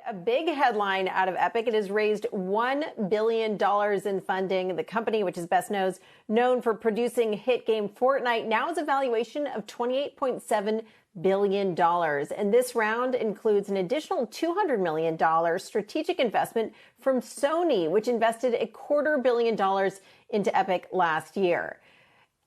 A big headline out of Epic. It has raised $1 billion in funding. The company, which is best known for producing hit game Fortnite, now has a valuation of $28.7 billion. And this round includes an additional $200 million strategic investment from Sony, which invested $250 million into Epic last year.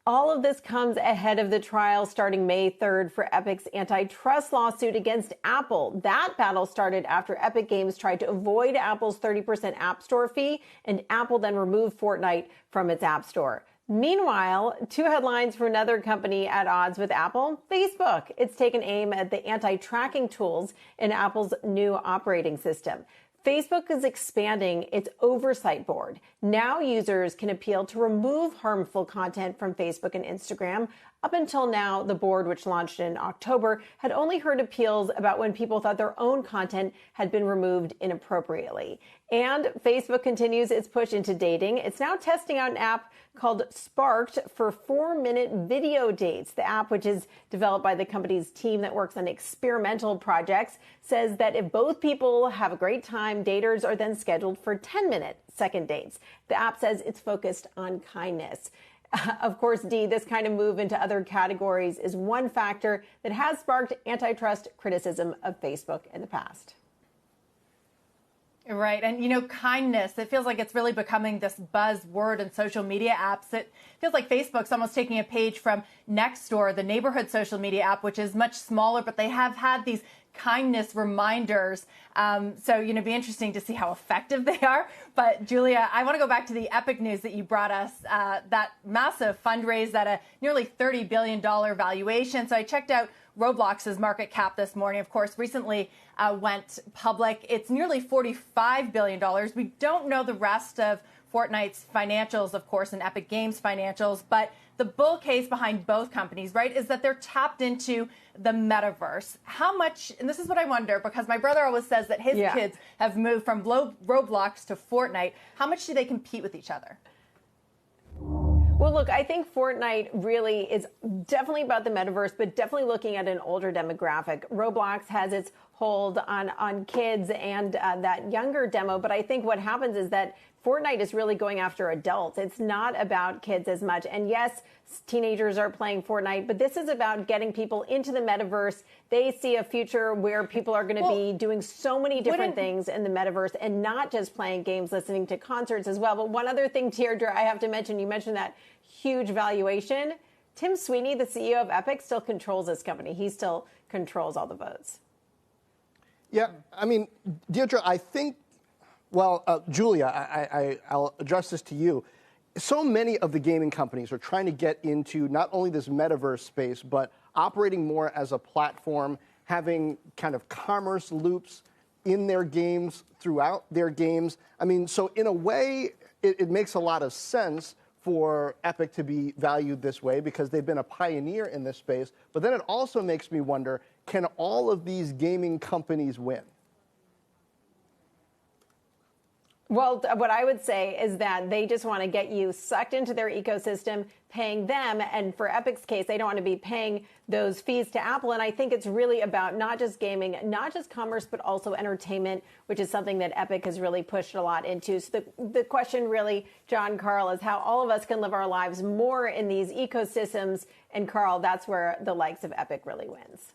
All of this comes ahead of the trial starting May 3rd for Epic's antitrust lawsuit against Apple. That battle started after Epic Games tried to avoid Apple's 30% App Store fee, and Apple then removed Fortnite from its App Store. Meanwhile, two headlines from another company at odds with Apple, Facebook. It's taken aim at the anti-tracking tools in Apple's new operating system. Facebook is expanding its oversight board. Now users can appeal to remove harmful content from Facebook and Instagram. Up until now, the board, which launched in October, had only heard appeals about when people thought their own content had been removed inappropriately. And Facebook continues its push into dating. It's now testing out an app called Sparked for 4-minute video dates. The app, which is developed by the company's team that works on experimental projects, says that if both people have a great time, daters are then scheduled for 10-minute second dates. The app says it's focused on kindness. Of course, Dee, this kind of move into other categories is one factor that has sparked antitrust criticism of Facebook in the past. Right. And, kindness, it feels like it's really becoming this buzzword in social media apps. It feels like Facebook's almost taking a page from Nextdoor, the neighborhood social media app, which is much smaller, but they have had these kindness reminders. So, be interesting to see how effective they are. But Julia, I want to go back to the Epic news that you brought us, that massive fundraise at a nearly $30 billion valuation. So I checked out Roblox's market cap this morning, of course, recently went public. It's nearly $45 billion. We don't know the rest of Fortnite's financials, of course, and Epic Games financials, but the bull case behind both companies, right, is that they're tapped into the metaverse. How much, and this is what I wonder, because my brother always says that his kids have moved from Roblox to Fortnite. How much do they compete with each other? Well, look, I think Fortnite really is definitely about the metaverse, but definitely looking at an older demographic. Roblox has its hold on kids and that younger demo. But I think what happens is that Fortnite is really going after adults. It's not about kids as much. And yes, teenagers are playing Fortnite, but this is about getting people into the metaverse. They see a future where people are going to be doing so many different things in the metaverse and not just playing games, listening to concerts as well. But one other thing, Deirdre, I have to mention, you mentioned that huge valuation. Tim Sweeney, the CEO of Epic, still controls this company. He still controls all the votes. Yeah, I mean, Deirdre, I think, Julia, I'll address this to you. So many of the gaming companies are trying to get into not only this metaverse space, but operating more as a platform, having kind of commerce loops in their games, throughout their games. I mean, so in a way, it makes a lot of sense for Epic to be valued this way because they've been a pioneer in this space. But then it also makes me wonder, can all of these gaming companies win? Well, what I would say is that they just want to get you sucked into their ecosystem, paying them. And for Epic's case, they don't want to be paying those fees to Apple. And I think it's really about not just gaming, not just commerce, but also entertainment, which is something that Epic has really pushed a lot into. So the question really, John, Carl, is how all of us can live our lives more in these ecosystems. And Carl, that's where the likes of Epic really wins.